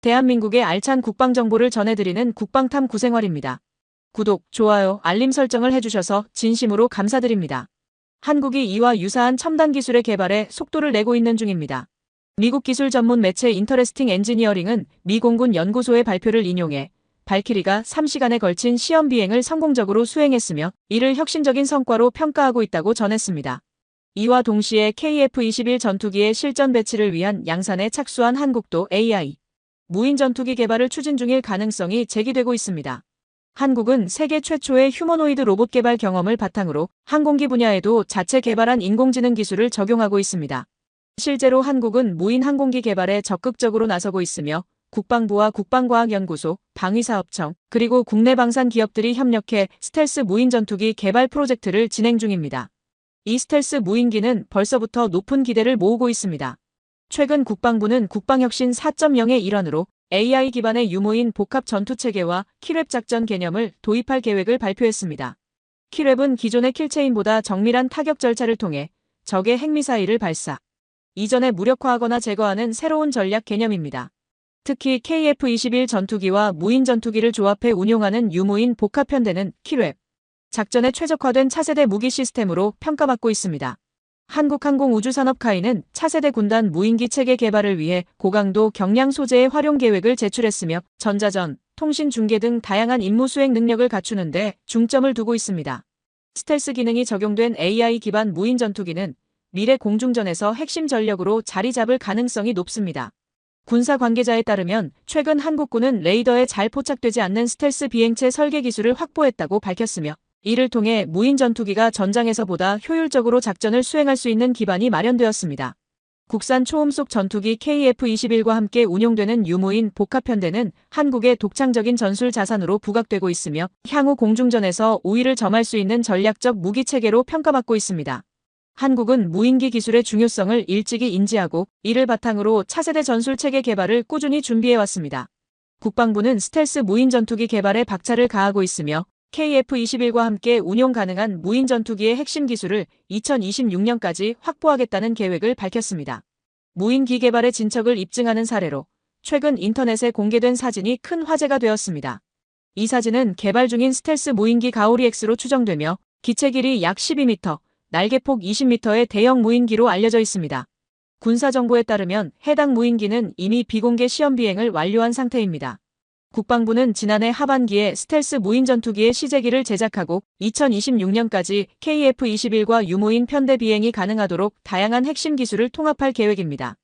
대한민국의 알찬 국방 정보를 전해드리는 국방탐 구생활입니다. 구독, 좋아요, 알림 설정을 해주셔서 진심으로 감사드립니다. 한국이 이와 유사한 첨단 기술의 개발에 속도를 내고 있는 중입니다. 미국 기술 전문 매체 인터레스팅 엔지니어링은 미 공군 연구소의 발표를 인용해 발키리가 3시간에 걸친 시험 비행을 성공적으로 수행했으며 이를 혁신적인 성과로 평가하고 있다고 전했습니다. 이와 동시에 KF-21 전투기의 실전 배치를 위한 양산에 착수한 한국도 AI 무인 전투기 개발을 추진 중일 가능성이 제기되고 있습니다. 한국은 세계 최초의 휴머노이드 로봇 개발 경험을 바탕으로 항공기 분야에도 자체 개발한 인공지능 기술을 적용하고 있습니다. 실제로 한국은 무인 항공기 개발에 적극적으로 나서고 있으며 국방부와 국방과학연구소, 방위사업청, 그리고 국내 방산 기업들이 협력해 스텔스 무인 전투기 개발 프로젝트를 진행 중입니다. 이 스텔스 무인기는 벌써부터 높은 기대를 모으고 있습니다. 최근 국방부는 국방혁신 4.0의 일환으로 AI 기반의 유무인 복합 전투체계와 킬웹 작전 개념을 도입할 계획을 발표했습니다. 킬웹은 기존의 킬체인보다 정밀한 타격 절차를 통해 적의 핵미사일을 발사, 이전에 무력화하거나 제거하는 새로운 전략 개념입니다. 특히 KF-21 전투기와 무인 전투기를 조합해 운용하는 유무인 복합편대는 킬웹 작전에 최적화된 차세대 무기 시스템으로 평가받고 있습니다. 한국항공우주산업카이는 차세대 군단 무인기 체계 개발을 위해 고강도 경량 소재의 활용 계획을 제출했으며 전자전, 통신 중계 등 다양한 임무 수행 능력을 갖추는 데 중점을 두고 있습니다. 스텔스 기능이 적용된 AI 기반 무인 전투기는 미래 공중전에서 핵심 전력으로 자리 잡을 가능성이 높습니다. 군사 관계자에 따르면 최근 한국군은 레이더에 잘 포착되지 않는 스텔스 비행체 설계 기술을 확보했다고 밝혔으며 이를 통해 무인 전투기가 전장에서보다 효율적으로 작전을 수행할 수 있는 기반이 마련되었습니다. 국산 초음속 전투기 KF-21과 함께 운용되는 유무인 복합편대는 한국의 독창적인 전술 자산으로 부각되고 있으며 향후 공중전에서 우위를 점할 수 있는 전략적 무기체계로 평가받고 있습니다. 한국은 무인기 기술의 중요성을 일찍이 인지하고 이를 바탕으로 차세대 전술체계 개발을 꾸준히 준비해왔습니다. 국방부는 스텔스 무인 전투기 개발에 박차를 가하고 있으며 KF-21과 함께 운용 가능한 무인 전투기의 핵심 기술을 2026년까지 확보하겠다는 계획을 밝혔습니다. 무인기 개발의 진척을 입증하는 사례로 최근 인터넷에 공개된 사진이 큰 화제가 되었습니다. 이 사진은 개발 중인 스텔스 무인기 가오리-X로 추정되며 기체 길이 약 12m, 날개폭 20m의 대형 무인기로 알려져 있습니다. 군사정보에 따르면 해당 무인기는 이미 비공개 시험 비행을 완료한 상태입니다. 국방부는 지난해 하반기에 스텔스 무인 전투기의 시제기를 제작하고 2026년까지 KF-21과 유무인 편대 비행이 가능하도록 다양한 핵심 기술을 통합할 계획입니다.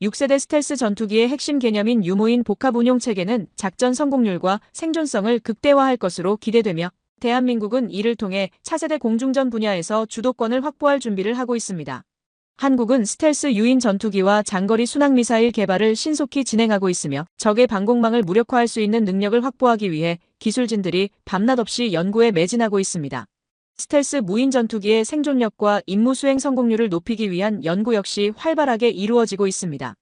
6세대 스텔스 전투기의 핵심 개념인 유무인 복합 운용 체계는 작전 성공률과 생존성을 극대화할 것으로 기대되며 대한민국은 이를 통해 차세대 공중전 분야에서 주도권을 확보할 준비를 하고 있습니다. 한국은 스텔스 유인 전투기와 장거리 순항미사일 개발을 신속히 진행하고 있으며 적의 방공망을 무력화할 수 있는 능력을 확보하기 위해 기술진들이 밤낮 없이 연구에 매진하고 있습니다. 스텔스 무인 전투기의 생존력과 임무 수행 성공률을 높이기 위한 연구 역시 활발하게 이루어지고 있습니다.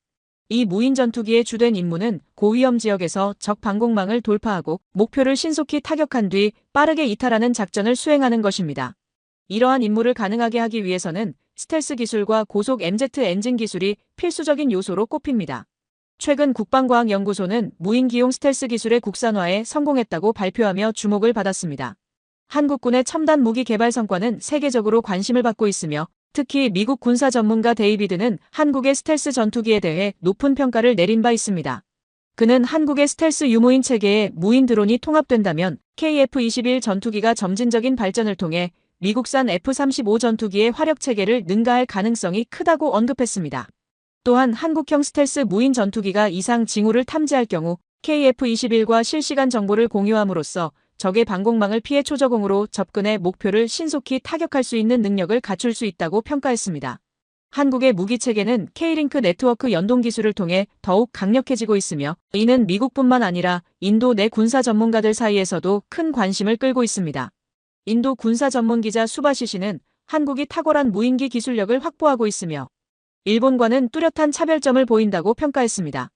이 무인 전투기의 주된 임무는 고위험 지역에서 적 방공망을 돌파하고 목표를 신속히 타격한 뒤 빠르게 이탈하는 작전을 수행하는 것입니다. 이러한 임무를 가능하게 하기 위해서는 스텔스 기술과 고속 MZ 엔진 기술이 필수적인 요소로 꼽힙니다. 최근 국방과학연구소는 무인기용 스텔스 기술의 국산화에 성공했다고 발표하며 주목을 받았습니다. 한국군의 첨단 무기 개발 성과는 세계적으로 관심을 받고 있으며 특히 미국 군사 전문가 데이비드는 한국의 스텔스 전투기에 대해 높은 평가를 내린 바 있습니다. 그는 한국의 스텔스 유무인 체계에 무인 드론이 통합된다면 KF-21 전투기가 점진적인 발전을 통해 미국산 F-35 전투기의 화력 체계를 능가할 가능성이 크다고 언급했습니다. 또한 한국형 스텔스 무인 전투기가 이상 징후를 탐지할 경우 KF-21과 실시간 정보를 공유함으로써 적의 방공망을 피해 초저공으로 접근해 목표를 신속히 타격할 수 있는 능력을 갖출 수 있다고 평가했습니다. 한국의 무기체계는 K-링크 네트워크 연동 기술을 통해 더욱 강력해지고 있으며 이는 미국뿐만 아니라 인도 내 군사 전문가들 사이에서도 큰 관심을 끌고 있습니다. 인도 군사 전문 기자 수바시시는 한국이 탁월한 무인기 기술력을 확보하고 있으며 일본과는 뚜렷한 차별점을 보인다고 평가했습니다.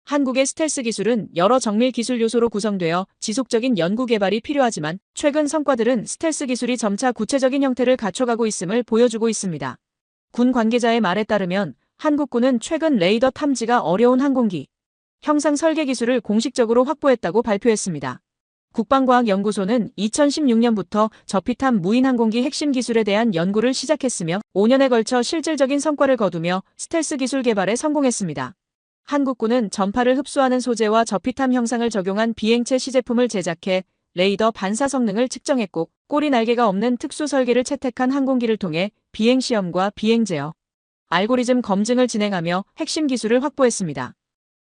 한국의 스텔스 기술은 여러 정밀 기술 요소로 구성되어 지속적인 연구 개발이 필요하지만 최근 성과들은 스텔스 기술이 점차 구체적인 형태를 갖춰가고 있음을 보여주고 있습니다. 군 관계자의 말에 따르면 한국군은 최근 레이더 탐지가 어려운 항공기, 형상 설계 기술을 공식적으로 확보했다고 발표했습니다. 국방과학연구소는 2016년부터 저피탐 무인 항공기 핵심 기술에 대한 연구를 시작했으며 5년에 걸쳐 실질적인 성과를 거두며 스텔스 기술 개발에 성공했습니다. 한국군은 전파를 흡수하는 소재와 저피탐 형상을 적용한 비행체 시제품을 제작해 레이더 반사 성능을 측정했고 꼬리 날개가 없는 특수 설계를 채택한 항공기를 통해 비행 시험과 비행 제어, 알고리즘 검증을 진행하며 핵심 기술을 확보했습니다.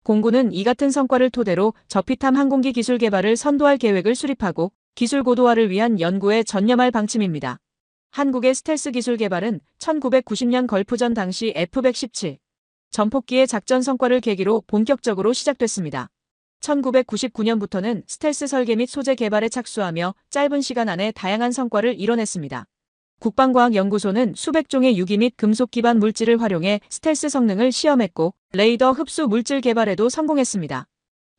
공군은 이 같은 성과를 토대로 저피탐 항공기 기술 개발을 선도할 계획을 수립하고 기술 고도화를 위한 연구에 전념할 방침입니다. 한국의 스텔스 기술 개발은 1990년 걸프전 당시 F-117 전폭기의 작전 성과를 계기로 본격적으로 시작됐습니다. 1999년부터는 스텔스 설계 및 소재 개발에 착수하며 짧은 시간 안에 다양한 성과를 이뤄냈습니다. 국방과학연구소는 수백 종의 유기 및 금속 기반 물질을 활용해 스텔스 성능을 시험했고 레이더 흡수 물질 개발에도 성공했습니다.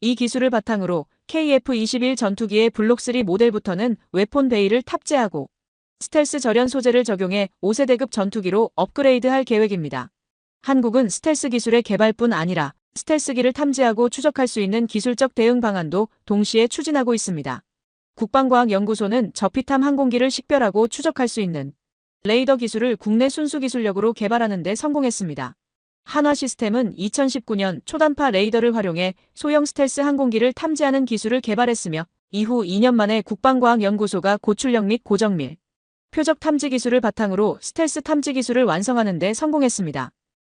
이 기술을 바탕으로 KF-21 전투기의 블록3 모델부터는 웨폰 베이를 탑재하고 스텔스 절연 소재를 적용해 5세대급 전투기로 업그레이드할 계획입니다. 한국은 스텔스 기술의 개발뿐 아니라 스텔스기를 탐지하고 추적할 수 있는 기술적 대응 방안도 동시에 추진하고 있습니다. 국방과학연구소는 저피탐 항공기를 식별하고 추적할 수 있는 레이더 기술을 국내 순수 기술력으로 개발하는 데 성공했습니다. 한화시스템은 2019년 초단파 레이더를 활용해 소형 스텔스 항공기를 탐지하는 기술을 개발했으며 이후 2년 만에 국방과학연구소가 고출력 및 고정밀, 표적 탐지 기술을 바탕으로 스텔스 탐지 기술을 완성하는 데 성공했습니다.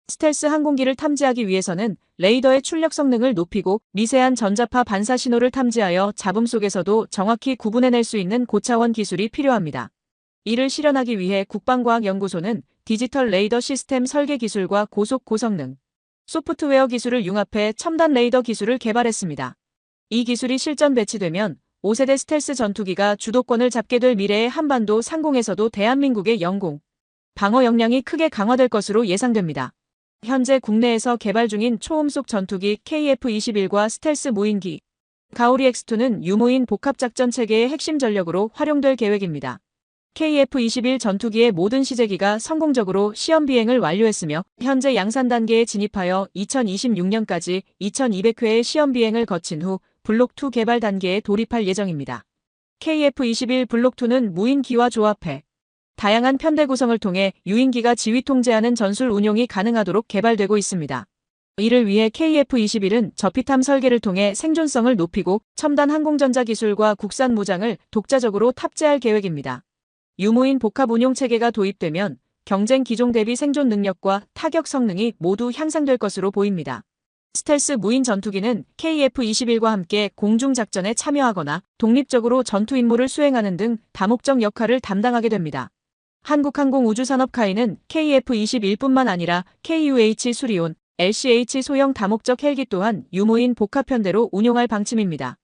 스텔스 항공기를 탐지하기 위해서는 레이더의 출력 성능을 높이고 미세한 전자파 반사 신호를 탐지하여 잡음 속에서도 정확히 구분해낼 수 있는 고차원 기술이 필요합니다. 이를 실현하기 위해 국방과학연구소는 디지털 레이더 시스템 설계 기술과 고속 고성능 소프트웨어 기술을 융합해 첨단 레이더 기술을 개발했습니다. 이 기술이 실전 배치되면 5세대 스텔스 전투기가 주도권을 잡게 될 미래의 한반도 상공에서도 대한민국의 영공, 방어 역량이 크게 강화될 것으로 예상됩니다. 현재 국내에서 개발 중인 초음속 전투기 KF-21과 스텔스 무인기 가오리 X2는 유무인 복합작전 체계의 핵심 전력으로 활용될 계획입니다. KF-21 전투기의 모든 시제기가 성공적으로 시험 비행을 완료했으며 현재 양산 단계에 진입하여 2026년까지 2200회의 시험 비행을 거친 후 블록2 개발 단계에 돌입할 예정입니다. KF-21 블록2는 무인기와 조합해 다양한 편대 구성을 통해 유인기가 지휘 통제하는 전술 운용이 가능하도록 개발되고 있습니다. 이를 위해 KF-21은 저피탐 설계를 통해 생존성을 높이고 첨단 항공전자 기술과 국산 무장을 독자적으로 탑재할 계획입니다. 유무인 복합 운용 체계가 도입되면 경쟁 기종 대비 생존 능력과 타격 성능이 모두 향상될 것으로 보입니다. 스텔스 무인 전투기는 KF-21과 함께 공중작전에 참여하거나 독립적으로 전투 임무를 수행하는 등 다목적 역할을 담당하게 됩니다. 한국항공우주산업카이는 KF-21뿐만 아니라 KUH 수리온, LCH 소형 다목적 헬기 또한 유무인 복합편대로 운용할 방침입니다.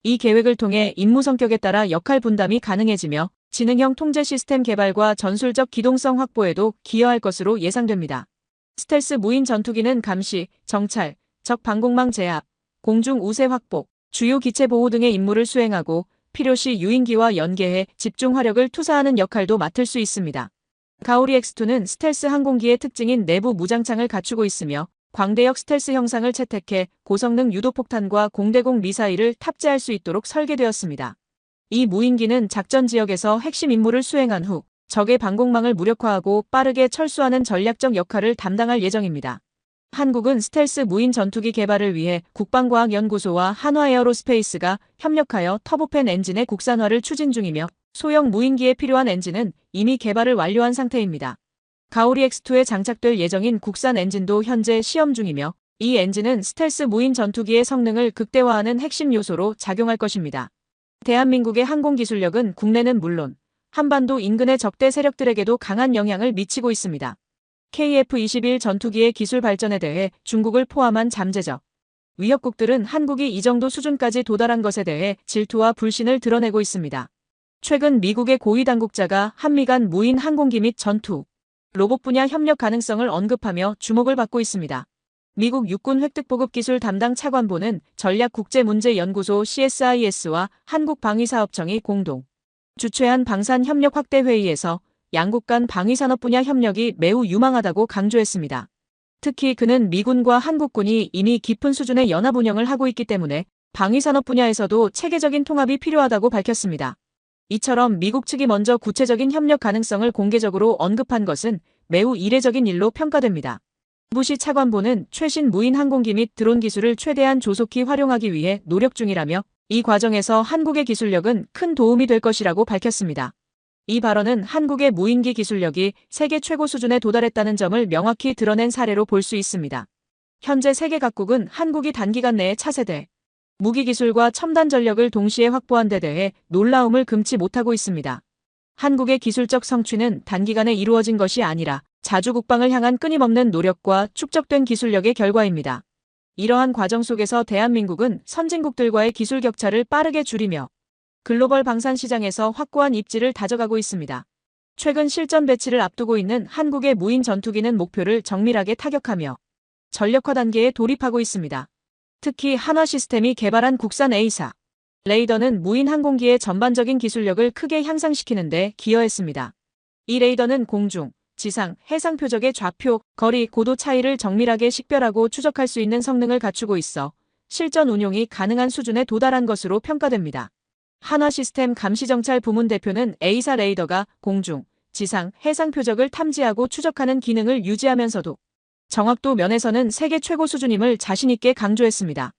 이 계획을 통해 임무 성격에 따라 역할 분담이 가능해지며 지능형 통제 시스템 개발과 전술적 기동성 확보에도 기여할 것으로 예상됩니다. 스텔스 무인 전투기는 감시, 정찰, 적 방공망 제압, 공중 우세 확보, 주요 기체 보호 등의 임무를 수행하고 필요시 유인기와 연계해 집중 화력을 투사하는 역할도 맡을 수 있습니다. 가오리 X2는 스텔스 항공기의 특징인 내부 무장창을 갖추고 있으며 광대역 스텔스 형상을 채택해 고성능 유도폭탄과 공대공 미사일을 탑재할 수 있도록 설계되었습니다. 이 무인기는 작전 지역에서 핵심 임무를 수행한 후 적의 방공망을 무력화하고 빠르게 철수하는 전략적 역할을 담당할 예정입니다. 한국은 스텔스 무인 전투기 개발을 위해 국방과학연구소와 한화에어로스페이스가 협력하여 터보팬 엔진의 국산화를 추진 중이며 소형 무인기에 필요한 엔진은 이미 개발을 완료한 상태입니다. 가오리 X2에 장착될 예정인 국산 엔진도 현재 시험 중이며 이 엔진은 스텔스 무인 전투기의 성능을 극대화하는 핵심 요소로 작용할 것입니다. 대한민국의 항공기술력은 국내는 물론 한반도 인근의 적대 세력들에게도 강한 영향을 미치고 있습니다. KF-21 전투기의 기술 발전에 대해 중국을 포함한 잠재적 위협국들은 한국이 이 정도 수준까지 도달한 것에 대해 질투와 불신을 드러내고 있습니다. 최근 미국의 고위 당국자가 한미 간 무인 항공기 및 전투, 로봇 분야 협력 가능성을 언급하며 주목을 받고 있습니다. 미국 육군 획득보급기술 담당 차관보는 전략국제문제연구소 CSIS와 한국방위사업청이 공동 주최한 방산협력 확대 회의에서 양국 간 방위산업 분야 협력이 매우 유망하다고 강조했습니다. 특히 그는 미군과 한국군이 이미 깊은 수준의 연합 운영을 하고 있기 때문에 방위산업 분야에서도 체계적인 통합이 필요하다고 밝혔습니다. 이처럼 미국 측이 먼저 구체적인 협력 가능성을 공개적으로 언급한 것은 매우 이례적인 일로 평가됩니다. 부시 차관보는 최신 무인 항공기 및 드론 기술을 최대한 조속히 활용하기 위해 노력 중이라며 이 과정에서 한국의 기술력은 큰 도움이 될 것이라고 밝혔습니다. 이 발언은 한국의 무인기 기술력이 세계 최고 수준에 도달했다는 점을 명확히 드러낸 사례로 볼 수 있습니다. 현재 세계 각국은 한국이 단기간 내에 차세대 무기 기술과 첨단 전력을 동시에 확보한 데 대해 놀라움을 금치 못하고 있습니다. 한국의 기술적 성취는 단기간에 이루어진 것이 아니라 자주 국방을 향한 끊임없는 노력과 축적된 기술력의 결과입니다. 이러한 과정 속에서 대한민국은 선진국들과의 기술 격차를 빠르게 줄이며 글로벌 방산 시장에서 확고한 입지를 다져가고 있습니다. 최근 실전 배치를 앞두고 있는 한국의 무인 전투기는 목표를 정밀하게 타격하며 전력화 단계에 돌입하고 있습니다. 특히 한화 시스템이 개발한 국산 A사 레이더는 무인 항공기의 전반적인 기술력을 크게 향상시키는 데 기여했습니다. 이 레이더는 공중, 지상, 해상 표적의 좌표, 거리, 고도 차이를 정밀하게 식별하고 추적할 수 있는 성능을 갖추고 있어 실전 운용이 가능한 수준에 도달한 것으로 평가됩니다. 한화 시스템 감시정찰 부문 대표는 A사 레이더가 공중, 지상, 해상 표적을 탐지하고 추적하는 기능을 유지하면서도 정확도 면에서는 세계 최고 수준임을 자신있게 강조했습니다.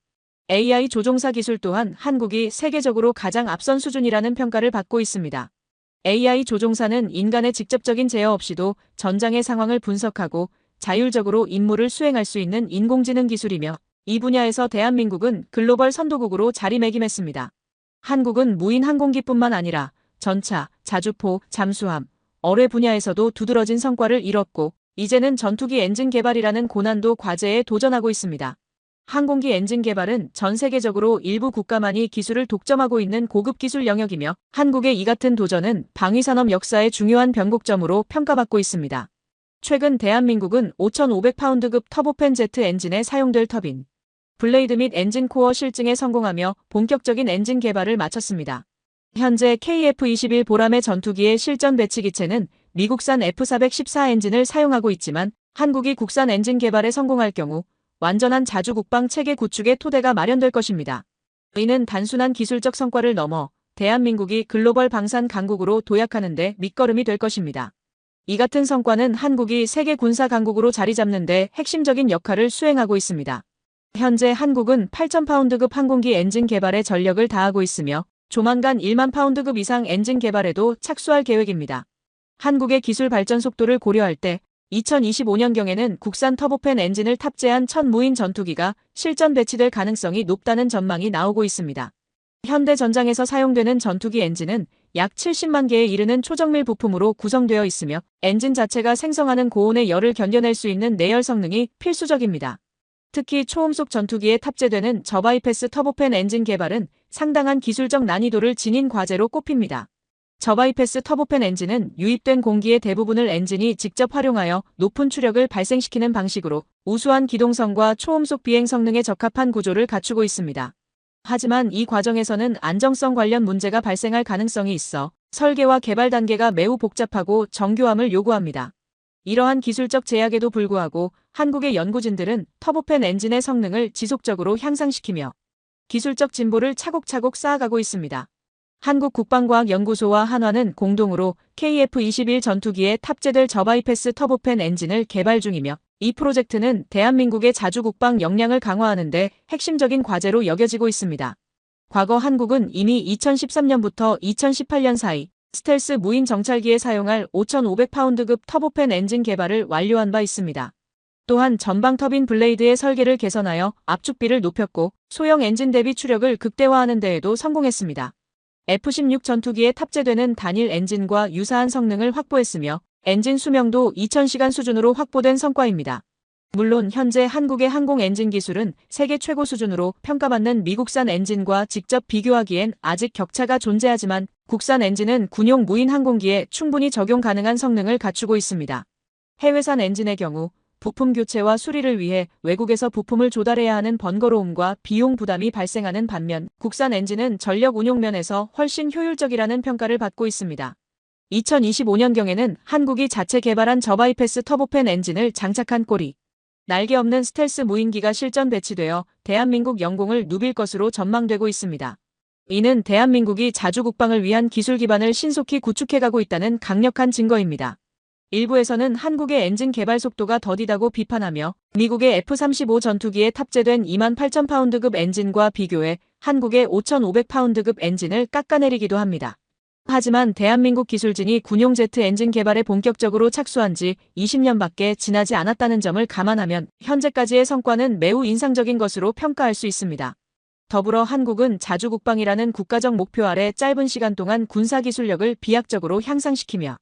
AI 조종사 기술 또한 한국이 세계적으로 가장 앞선 수준이라는 평가를 받고 있습니다. AI 조종사는 인간의 직접적인 제어 없이도 전장의 상황을 분석하고 자율적으로 임무를 수행할 수 있는 인공지능 기술이며 이 분야에서 대한민국은 글로벌 선도국으로 자리매김했습니다. 한국은 무인 항공기뿐만 아니라 전차, 자주포, 잠수함, 어뢰 분야에서도 두드러진 성과를 이뤘고 이제는 전투기 엔진 개발이라는 고난도 과제에 도전하고 있습니다. 항공기 엔진 개발은 전 세계적으로 일부 국가만이 기술을 독점하고 있는 고급 기술 영역이며 한국의 이 같은 도전은 방위산업 역사의 중요한 변곡점으로 평가받고 있습니다. 최근 대한민국은 5,500파운드급 터보팬 제트 엔진에 사용될 터빈, 블레이드 및 엔진 코어 실증에 성공하며 본격적인 엔진 개발을 마쳤습니다. 현재 KF-21 보람의 전투기의 실전 배치 기체는 미국산 F-414 엔진을 사용하고 있지만 한국이 국산 엔진 개발에 성공할 경우 완전한 자주 국방 체계 구축의 토대가 마련될 것입니다. 이는 단순한 기술적 성과를 넘어 대한민국이 글로벌 방산 강국으로 도약하는 데 밑거름이 될 것입니다. 이 같은 성과는 한국이 세계 군사 강국으로 자리 잡는 데 핵심적인 역할을 수행하고 있습니다. 현재 한국은 8,000파운드급 항공기 엔진 개발에 전력을 다하고 있으며 조만간 1만 파운드급 이상 엔진 개발에도 착수할 계획입니다. 한국의 기술 발전 속도를 고려할 때 2025년경에는 국산 터보팬 엔진을 탑재한 첫 무인 전투기가 실전 배치될 가능성이 높다는 전망이 나오고 있습니다. 현대 전장에서 사용되는 전투기 엔진은 약 70만 개에 이르는 초정밀 부품으로 구성되어 있으며 엔진 자체가 생성하는 고온의 열을 견뎌낼 수 있는 내열 성능이 필수적입니다. 특히 초음속 전투기에 탑재되는 저바이패스 터보팬 엔진 개발은 상당한 기술적 난이도를 지닌 과제로 꼽힙니다. 저바이패스 터보팬 엔진은 유입된 공기의 대부분을 엔진이 직접 활용하여 높은 추력을 발생시키는 방식으로 우수한 기동성과 초음속 비행 성능에 적합한 구조를 갖추고 있습니다. 하지만 이 과정에서는 안정성 관련 문제가 발생할 가능성이 있어 설계와 개발 단계가 매우 복잡하고 정교함을 요구합니다. 이러한 기술적 제약에도 불구하고 한국의 연구진들은 터보팬 엔진의 성능을 지속적으로 향상시키며 기술적 진보를 차곡차곡 쌓아가고 있습니다. 한국국방과학연구소와 한화는 공동으로 KF-21 전투기에 탑재될 저바이패스 터보팬 엔진을 개발 중이며 이 프로젝트는 대한민국의 자주국방 역량을 강화하는 데 핵심적인 과제로 여겨지고 있습니다. 과거 한국은 이미 2013년부터 2018년 사이 스텔스 무인 정찰기에 사용할 5,500파운드급 터보팬 엔진 개발을 완료한 바 있습니다. 또한 전방 터빈 블레이드의 설계를 개선하여 압축비를 높였고 소형 엔진 대비 추력을 극대화하는 데에도 성공했습니다. F-16 전투기에 탑재되는 단일 엔진과 유사한 성능을 확보했으며 엔진 수명도 2,000시간 수준으로 확보된 성과입니다. 물론 현재 한국의 항공 엔진 기술은 세계 최고 수준으로 평가받는 미국산 엔진과 직접 비교하기엔 아직 격차가 존재하지만 국산 엔진은 군용 무인 항공기에 충분히 적용 가능한 성능을 갖추고 있습니다. 해외산 엔진의 경우 부품 교체와 수리를 위해 외국에서 부품을 조달해야 하는 번거로움과 비용 부담이 발생하는 반면 국산 엔진은 전력 운용 면에서 훨씬 효율적이라는 평가를 받고 있습니다. 2025년경에는 한국이 자체 개발한 저바이패스 터보팬 엔진을 장착한 꼴이 날개 없는 스텔스 무인기가 실전 배치되어 대한민국 영공을 누빌 것으로 전망되고 있습니다. 이는 대한민국이 자주 국방을 위한 기술 기반을 신속히 구축해가고 있다는 강력한 증거입니다. 일부에서는 한국의 엔진 개발 속도가 더디다고 비판하며 미국의 F-35 전투기에 탑재된 28,000파운드급 엔진과 비교해 한국의 5,500파운드급 엔진을 깎아내리기도 합니다. 하지만 대한민국 기술진이 군용 제트 엔진 개발에 본격적으로 착수한 지 20년밖에 지나지 않았다는 점을 감안하면 현재까지의 성과는 매우 인상적인 것으로 평가할 수 있습니다. 더불어 한국은 자주 국방이라는 국가적 목표 아래 짧은 시간 동안 군사 기술력을 비약적으로 향상시키며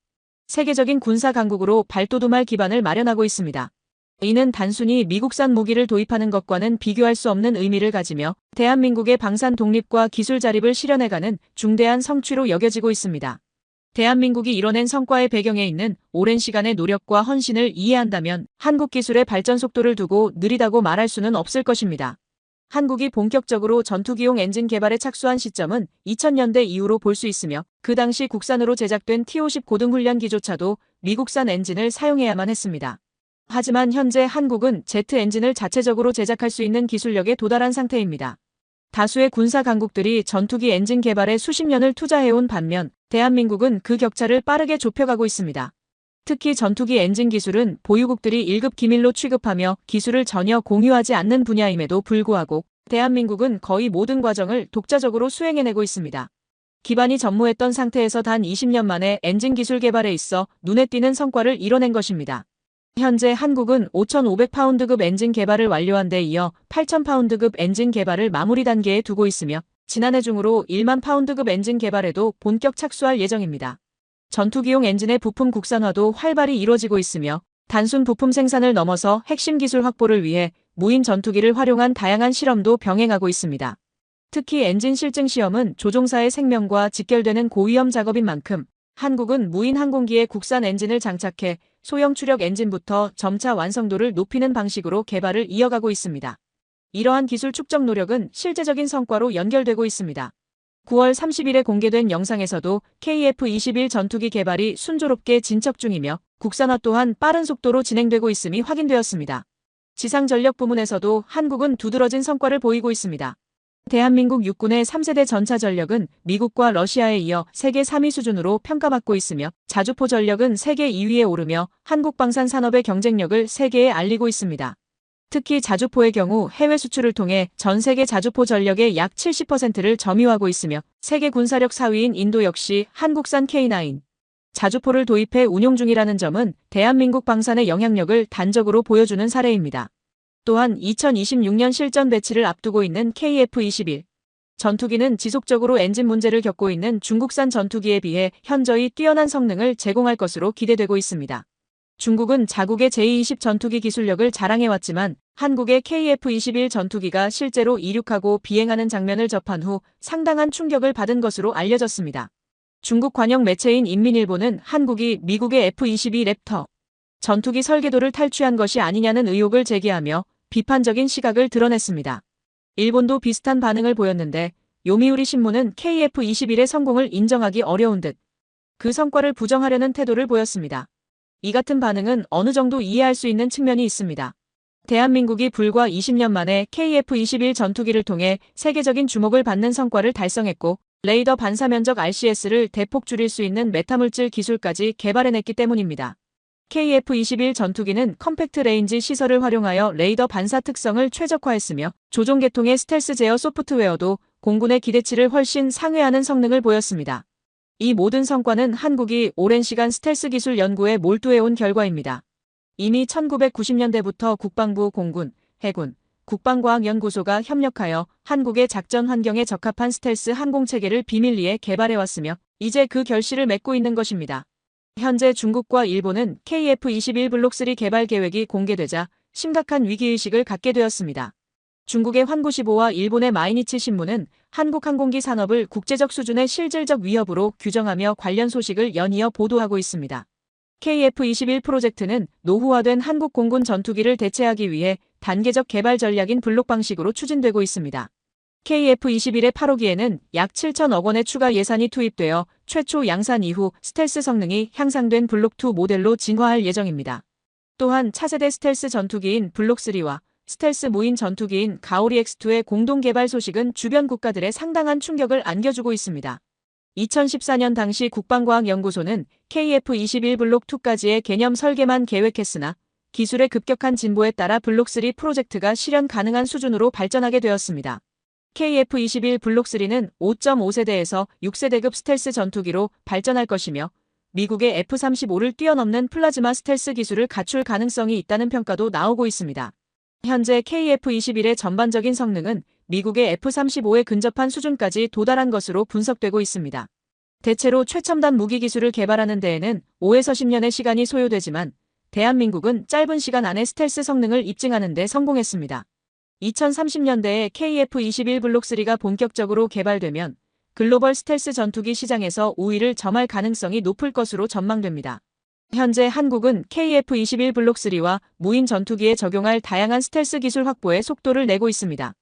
세계적인 군사 강국으로 발돋움할 기반을 마련하고 있습니다. 이는 단순히 미국산 무기를 도입하는 것과는 비교할 수 없는 의미를 가지며 대한민국의 방산 독립과 기술 자립을 실현해가는 중대한 성취로 여겨지고 있습니다. 대한민국이 이뤄낸 성과의 배경에 있는 오랜 시간의 노력과 헌신을 이해한다면 한국 기술의 발전 속도를 두고 느리다고 말할 수는 없을 것입니다. 한국이 본격적으로 전투기용 엔진 개발에 착수한 시점은 2000년대 이후로 볼 수 있으며 그 당시 국산으로 제작된 T-50 고등훈련기조차도 미국산 엔진을 사용해야만 했습니다. 하지만 현재 한국은 제트 엔진을 자체적으로 제작할 수 있는 기술력에 도달한 상태입니다. 다수의 군사 강국들이 전투기 엔진 개발에 수십 년을 투자해온 반면 대한민국은 그 격차를 빠르게 좁혀가고 있습니다. 특히 전투기 엔진 기술은 보유국들이 1급 기밀로 취급하며 기술을 전혀 공유하지 않는 분야임에도 불구하고 대한민국은 거의 모든 과정을 독자적으로 수행해내고 있습니다. 기반이 전무했던 상태에서 단 20년 만에 엔진 기술 개발에 있어 눈에 띄는 성과를 이뤄낸 것입니다. 현재 한국은 5,500파운드급 엔진 개발을 완료한 데 이어 8,000파운드급 엔진 개발을 마무리 단계에 두고 있으며 지난해 중으로 1만 파운드급 엔진 개발에도 본격 착수할 예정입니다. 전투기용 엔진의 부품 국산화도 활발히 이뤄지고 있으며 단순 부품 생산을 넘어서 핵심 기술 확보를 위해 무인 전투기를 활용한 다양한 실험도 병행하고 있습니다. 특히 엔진 실증 시험은 조종사의 생명과 직결되는 고위험 작업인 만큼 한국은 무인 항공기에 국산 엔진을 장착해 소형 추력 엔진부터 점차 완성도를 높이는 방식으로 개발을 이어가고 있습니다. 이러한 기술 축적 노력은 실제적인 성과로 연결되고 있습니다. 9월 30일에 공개된 영상에서도 KF-21 전투기 개발이 순조롭게 진척 중이며 국산화 또한 빠른 속도로 진행되고 있음이 확인되었습니다. 지상전력 부문에서도 한국은 두드러진 성과를 보이고 있습니다. 대한민국 육군의 3세대 전차 전력은 미국과 러시아에 이어 세계 3위 수준으로 평가받고 있으며 자주포 전력은 세계 2위에 오르며 한국 방산 산업의 경쟁력을 세계에 알리고 있습니다. 특히 자주포의 경우 해외 수출을 통해 전 세계 자주포 전력의 약 70%를 점유하고 있으며 세계 군사력 4위인 인도 역시 한국산 K9 자주포를 도입해 운용 중이라는 점은 대한민국 방산의 영향력을 단적으로 보여주는 사례입니다. 또한 2026년 실전 배치를 앞두고 있는 KF-21 전투기는 지속적으로 엔진 문제를 겪고 있는 중국산 전투기에 비해 현저히 뛰어난 성능을 제공할 것으로 기대되고 있습니다. 중국은 자국의 제-20 전투기 기술력을 자랑해왔지만 한국의 KF-21 전투기가 실제로 이륙하고 비행하는 장면을 접한 후 상당한 충격을 받은 것으로 알려졌습니다. 중국 관영 매체인 인민일보는 한국이 미국의 F-22 랩터 전투기 설계도를 탈취한 것이 아니냐는 의혹을 제기하며 비판적인 시각을 드러냈습니다. 일본도 비슷한 반응을 보였는데 요미우리 신문은 KF-21의 성공을 인정하기 어려운 듯 그 성과를 부정하려는 태도를 보였습니다. 이 같은 반응은 어느 정도 이해할 수 있는 측면이 있습니다. 대한민국이 불과 20년 만에 KF-21 전투기를 통해 세계적인 주목을 받는 성과를 달성했고 레이더 반사 면적 RCS를 대폭 줄일 수 있는 메타물질 기술까지 개발해냈기 때문입니다. KF-21 전투기는 컴팩트 레인지 시설을 활용하여 레이더 반사 특성을 최적화했으며 조종 계통의 스텔스 제어 소프트웨어도 공군의 기대치를 훨씬 상회하는 성능을 보였습니다. 이 모든 성과는 한국이 오랜 시간 스텔스 기술 연구에 몰두해온 결과입니다. 이미 1990년대부터 국방부, 공군, 해군, 국방과학연구소가 협력하여 한국의 작전 환경에 적합한 스텔스 항공체계를 비밀리에 개발해왔으며 이제 그 결실을 맺고 있는 것입니다. 현재 중국과 일본은 KF-21 블록3 개발 계획이 공개되자 심각한 위기의식을 갖게 되었습니다. 중국의 환구시보와 일본의 마이니치 신문은 한국 항공기 산업을 국제적 수준의 실질적 위협으로 규정하며 관련 소식을 연이어 보도하고 있습니다. KF-21 프로젝트는 노후화된 한국 공군 전투기를 대체하기 위해 단계적 개발 전략인 블록 방식으로 추진되고 있습니다. KF-21의 8호기에는 약 7천억 원의 추가 예산이 투입되어 최초 양산 이후 스텔스 성능이 향상된 블록2 모델로 진화할 예정입니다. 또한 차세대 스텔스 전투기인 블록3와 스텔스 무인 전투기인 가오리 X2의 공동 개발 소식은 주변 국가들의 상당한 충격을 안겨주고 있습니다. 2014년 당시 국방과학연구소는 KF-21 블록2까지의 개념 설계만 계획했으나 기술의 급격한 진보에 따라 블록3 프로젝트가 실현 가능한 수준으로 발전하게 되었습니다. KF-21 블록3는 5.5세대에서 6세대급 스텔스 전투기로 발전할 것이며 미국의 F-35를 뛰어넘는 플라즈마 스텔스 기술을 갖출 가능성이 있다는 평가도 나오고 있습니다. 현재 KF-21의 전반적인 성능은 미국의 F-35에 근접한 수준까지 도달한 것으로 분석되고 있습니다. 대체로 최첨단 무기 기술을 개발하는 데에는 5에서 10년의 시간이 소요되지만 대한민국은 짧은 시간 안에 스텔스 성능을 입증하는 데 성공했습니다. 2030년대에 KF-21 블록3가 본격적으로 개발되면 글로벌 스텔스 전투기 시장에서 우위를 점할 가능성이 높을 것으로 전망됩니다. 현재 한국은 KF-21 블록3와 무인 전투기에 적용할 다양한 스텔스 기술 확보에 속도를 내고 있습니다.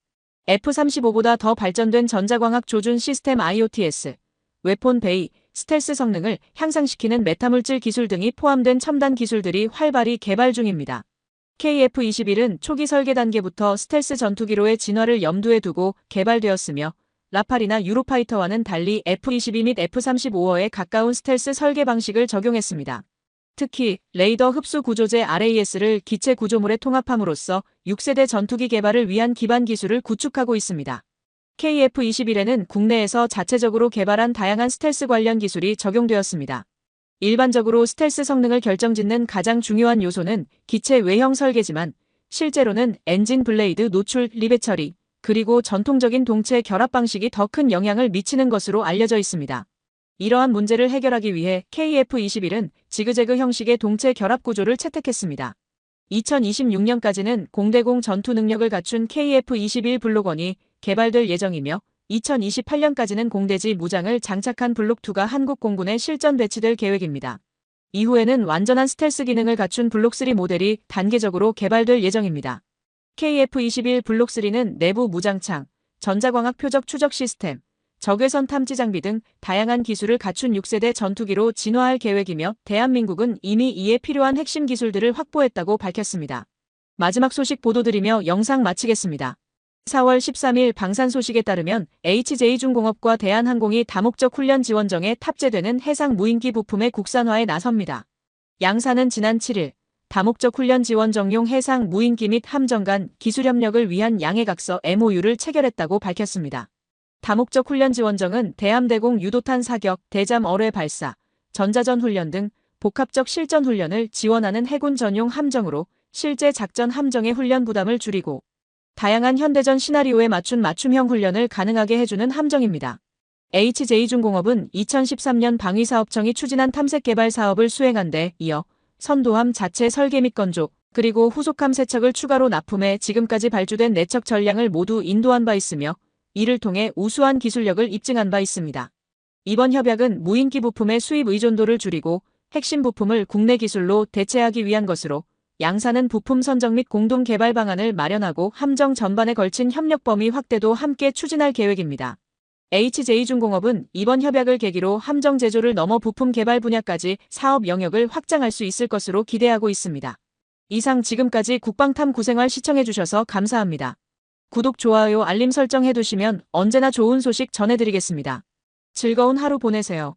F-35보다 더 발전된 전자광학 조준 시스템 IOTS, 웨폰 베이, 스텔스 성능을 향상시키는 메타물질 기술 등이 포함된 첨단 기술들이 활발히 개발 중입니다. KF-21은 초기 설계 단계부터 스텔스 전투기로의 진화를 염두에 두고 개발되었으며 라팔이나 유로파이터와는 달리 F-22 및 F-35에 가까운 스텔스 설계 방식을 적용했습니다. 특히 레이더 흡수 구조재 RAS를 기체 구조물에 통합함으로써 6세대 전투기 개발을 위한 기반 기술을 구축하고 있습니다. KF-21에는 국내에서 자체적으로 개발한 다양한 스텔스 관련 기술이 적용되었습니다. 일반적으로 스텔스 성능을 결정짓는 가장 중요한 요소는 기체 외형 설계지만 실제로는 엔진 블레이드 노출 리벳 처리, 그리고 전통적인 동체 결합 방식이 더 큰 영향을 미치는 것으로 알려져 있습니다. 이러한 문제를 해결하기 위해 KF-21은 지그재그 형식의 동체 결합 구조를 채택했습니다. 2026년까지는 공대공 전투 능력을 갖춘 KF-21 블록1이 개발될 예정이며 2028년까지는 공대지 무장을 장착한 블록2가 한국 공군에 실전 배치될 계획입니다. 이후에는 완전한 스텔스 기능을 갖춘 블록3 모델이 단계적으로 개발될 예정입니다. KF-21 블록3는 내부 무장창, 전자광학 표적 추적 시스템, 적외선 탐지 장비 등 다양한 기술을 갖춘 6세대 전투기로 진화할 계획이며 대한민국은 이미 이에 필요한 핵심 기술들을 확보했다고 밝혔습니다. 마지막 소식 보도드리며 영상 마치겠습니다. 4월 13일 방산 소식에 따르면 HJ중공업과 대한항공이 다목적 훈련 지원정에 탑재되는 해상 무인기 부품의 국산화에 나섭니다. 양사는 지난 7일 다목적 훈련 지원정용 해상 무인기 및 함정 간 기술 협력을 위한 양해각서 MOU를 체결했다고 밝혔습니다. 다목적 훈련 지원정은 대함대공 유도탄 사격, 대잠 어뢰 발사, 전자전 훈련 등 복합적 실전 훈련을 지원하는 해군 전용 함정으로 실제 작전 함정의 훈련 부담을 줄이고 다양한 현대전 시나리오에 맞춘 맞춤형 훈련을 가능하게 해주는 함정입니다. HJ중공업은 2013년 방위사업청이 추진한 탐색 개발 사업을 수행한 데 이어 선도함 자체 설계 및 건조, 그리고 후속함 세척을 추가로 납품해 지금까지 발주된 4척 전량을 모두 인도한 바 있으며 이를 통해 우수한 기술력을 입증한 바 있습니다. 이번 협약은 무인기 부품의 수입 의존도를 줄이고 핵심 부품을 국내 기술로 대체하기 위한 것으로 양사는 부품 선정 및 공동 개발 방안을 마련하고 함정 전반에 걸친 협력 범위 확대도 함께 추진할 계획입니다. HJ중공업은 이번 협약을 계기로 함정 제조를 넘어 부품 개발 분야까지 사업 영역을 확장할 수 있을 것으로 기대하고 있습니다. 이상 지금까지 국방탐 구생활 시청해주셔서 감사합니다. 구독, 좋아요, 알림 설정 해두시면 언제나 좋은 소식 전해드리겠습니다. 즐거운 하루 보내세요.